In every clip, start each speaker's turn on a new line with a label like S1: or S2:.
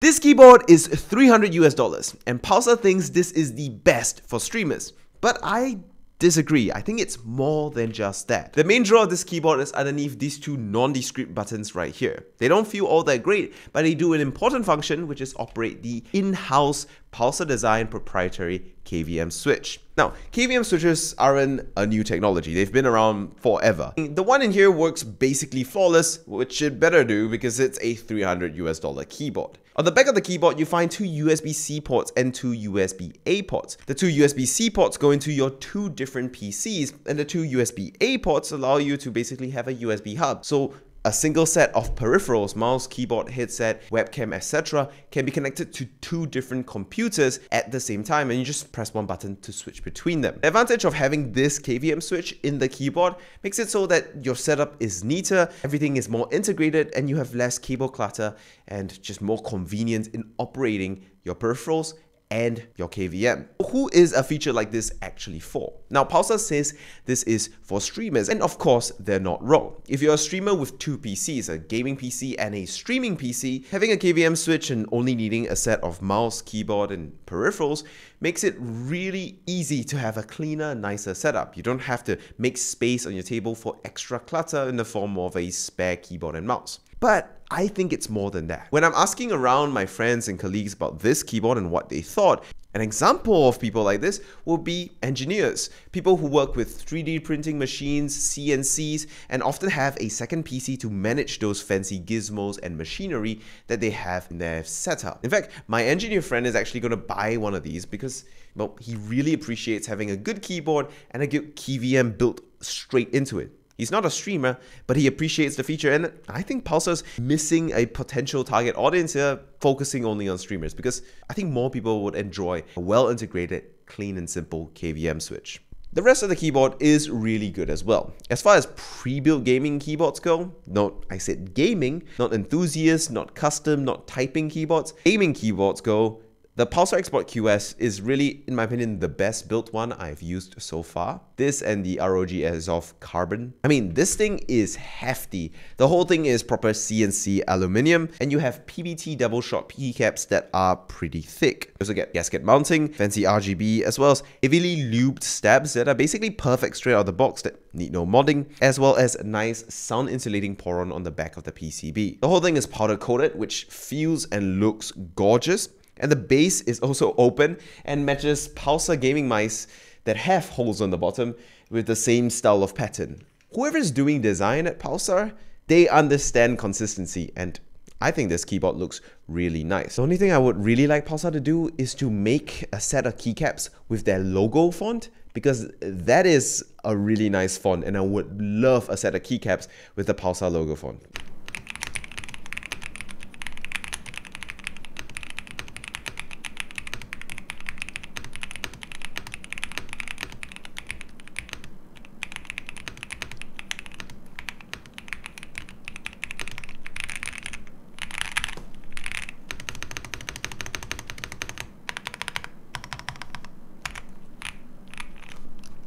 S1: This keyboard is $300 and Pulsar thinks this is the best for streamers, but I disagree. I think it's more than just that. The main draw of this keyboard is underneath these two nondescript buttons right here. They don't feel all that great, but they do an important function, which is operate the in-house Pulsar design proprietary KVM switch. Now, KVM switches aren't a new technology. They've been around forever. The one in here works basically flawless, which it better do because it's a $300 keyboard. On the back of the keyboard, you find two USB-C ports and two USB-A ports. The two USB-C ports go into your two different PCs, and the two USB-A ports allow you to basically have a USB hub. So a single set of peripherals, mouse, keyboard, headset, webcam, etc. can be connected to two different computers at the same time, and you just press one button to switch between them. The advantage of having this KVM switch in the keyboard makes it so that your setup is neater, everything is more integrated, and you have less cable clutter and just more convenience in operating your peripherals and your KVM. Who is a feature like this actually for? Now, Pulsar says this is for streamers, and of course, they're not wrong. If you're a streamer with two PCs, a gaming PC and a streaming PC, having a KVM switch and only needing a set of mouse, keyboard, and peripherals makes it really easy to have a cleaner, nicer setup. You don't have to make space on your table for extra clutter in the form of a spare keyboard and mouse. But I think it's more than that. When I'm asking around my friends and colleagues about this keyboard and what they thought, an example of people like this will be engineers, people who work with 3D printing machines, CNCs, and often have a second PC to manage those fancy gizmos and machinery that they have in their setup. In fact, my engineer friend is actually going to buy one of these because, well, he really appreciates having a good keyboard and a good KVM built straight into it. He's not a streamer, but he appreciates the feature, and I think Pulsar's missing a potential target audience here, focusing only on streamers, because I think more people would enjoy a well-integrated, clean and simple KVM switch. The rest of the keyboard is really good as well. As far as pre-built gaming keyboards go, note I said gaming, not enthusiast, not custom, not typing keyboards. Gaming keyboards go, the Pulsar Xboard QS is really, in my opinion, the best built one I've used so far. This and the ROG Airsoft Carbon. I mean, this thing is hefty. The whole thing is proper CNC aluminum, and you have PBT double shot keycaps that are pretty thick. You also get gasket mounting, fancy RGB, as well as heavily lubed stabs that are basically perfect straight out of the box that need no modding, as well as a nice sound insulating poron on the back of the PCB. The whole thing is powder coated, which feels and looks gorgeous. And the base is also open and matches Pulsar gaming mice that have holes on the bottom with the same style of pattern. Whoever's doing design at Pulsar, they understand consistency, and I think this keyboard looks really nice. The only thing I would really like Pulsar to do is to make a set of keycaps with their logo font, because that is a really nice font, and I would love a set of keycaps with the Pulsar logo font.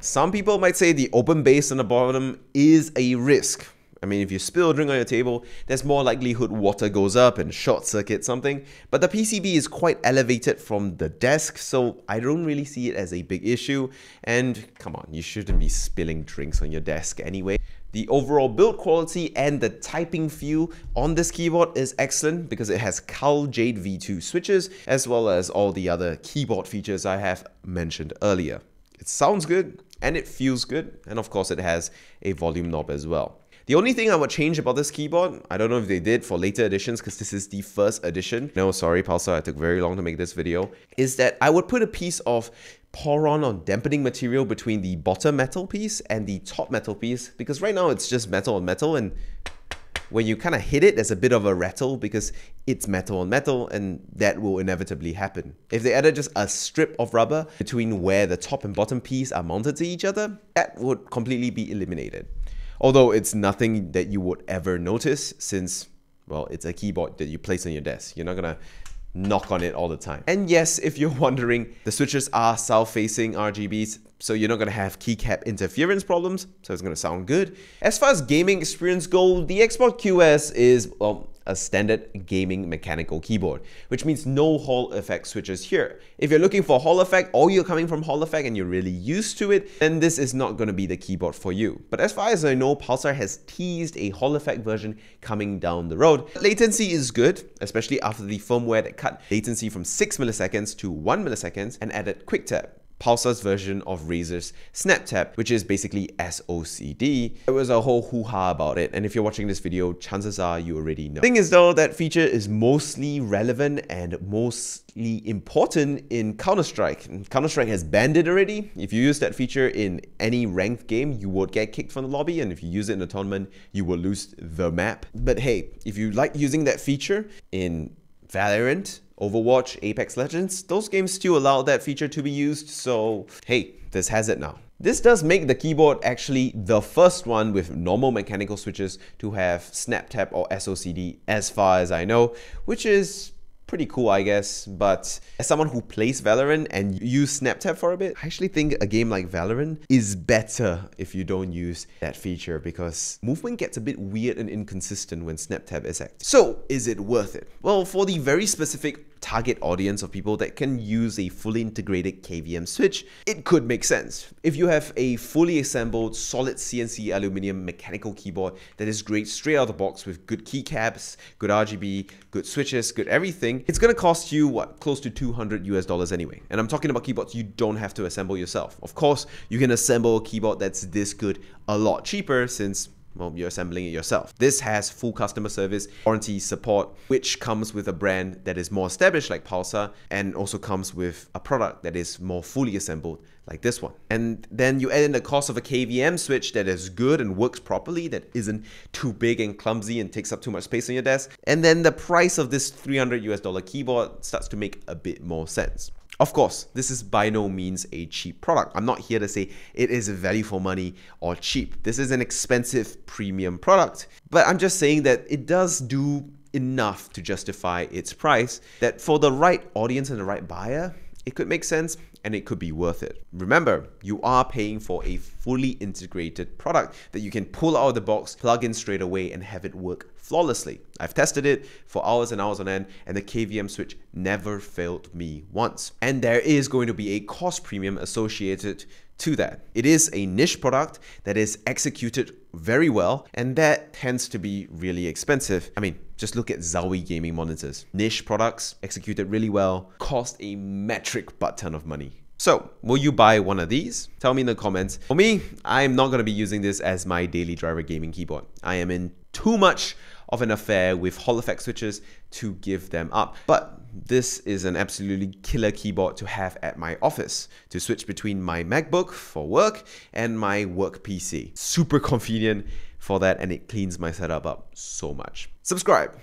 S1: Some people might say the open base on the bottom is a risk. I mean, if you spill a drink on your table, there's more likelihood water goes up and short circuit something. But the PCB is quite elevated from the desk, so I don't really see it as a big issue. And come on, you shouldn't be spilling drinks on your desk anyway. The overall build quality and the typing feel on this keyboard is excellent because it has Cal Jade V2 switches, as well as all the other keyboard features I have mentioned earlier. It sounds good and it feels good, and of course it has a volume knob as well. The only thing I would change about this keyboard, I don't know if they did for later editions because this is the first edition. No, sorry Pulsar, I took very long to make this video. Is that I would put a piece of poron or dampening material between the bottom metal piece and the top metal piece, because right now it's just metal on metal, and when you kind of hit it, there's a bit of a rattle because it's metal on metal, and that will inevitably happen. If they added just a strip of rubber between where the top and bottom piece are mounted to each other, that would completely be eliminated. Although it's nothing that you would ever notice since, well, it's a keyboard that you place on your desk. You're not gonna knock on it all the time. And yes, if you're wondering, the switches are south-facing RGBs, so you're not going to have keycap interference problems, so it's going to sound good. As far as gaming experience go, the Xboard QS is, well, a standard gaming mechanical keyboard, which means no Hall effect switches here. If you're looking for Hall effect or you're coming from Hall effect and you're really used to it, then this is not going to be the keyboard for you. But as far as I know, Pulsar has teased a Hall effect version coming down the road. Latency is good, especially after the firmware that cut latency from 6 milliseconds to 1 millisecond and added quick tap. Pulsar's version of Razer's Snap Tap, which is basically SOCD. There was a whole hoo-ha about it, and if you're watching this video, chances are you already know. The thing is though, that feature is mostly relevant and mostly important in Counter-Strike. Counter-Strike has banned it already. If you use that feature in any ranked game, you would get kicked from the lobby, and if you use it in a tournament, you will lose the map. But hey, if you like using that feature in Valorant, Overwatch, Apex Legends, those games still allow that feature to be used, so hey, this has it now. This does make the keyboard actually the first one with normal mechanical switches to have Snap Tap or SOCD as far as I know, which is pretty cool, I guess. But as someone who plays Valorant and use Snap Tap for a bit, I actually think a game like Valorant is better if you don't use that feature, because movement gets a bit weird and inconsistent when Snap Tap is active. So is it worth it? Well, for the very specific target audience of people that can use a fully integrated KVM switch, it could make sense. If you have a fully assembled solid CNC aluminum mechanical keyboard that is great straight out of the box with good keycaps, good RGB, good switches, good everything, it's gonna cost you what, close to $200 anyway. And I'm talking about keyboards you don't have to assemble yourself. Of course, you can assemble a keyboard that's this good a lot cheaper, since well, you're assembling it yourself. This has full customer service, warranty, support, which comes with a brand that is more established like Pulsar, and also comes with a product that is more fully assembled like this one. And then you add in the cost of a KVM switch that is good and works properly, that isn't too big and clumsy and takes up too much space on your desk. And then the price of this $300 keyboard starts to make a bit more sense. Of course, this is by no means a cheap product. I'm not here to say it is value for money or cheap. This is an expensive premium product, but I'm just saying that it does do enough to justify its price, that for the right audience and the right buyer, it could make sense and it could be worth it. Remember, you are paying for a fully integrated product that you can pull out of the box, plug in straight away, and have it work flawlessly. I've tested it for hours and hours on end, and the KVM switch never failed me once. And there is going to be a cost premium associated to that. It is a niche product that is executed very well, and that tends to be really expensive. I mean, just look at Zowie gaming monitors. Niche products executed really well, cost a metric butt ton of money. So, will you buy one of these? Tell me in the comments. For me, I'm not going to be using this as my daily driver gaming keyboard. I am in too much of an affair with Hall effect switches to give them up. But this is an absolutely killer keyboard to have at my office, to switch between my MacBook for work and my work PC. Super convenient for that, and it cleans my setup up so much. Subscribe.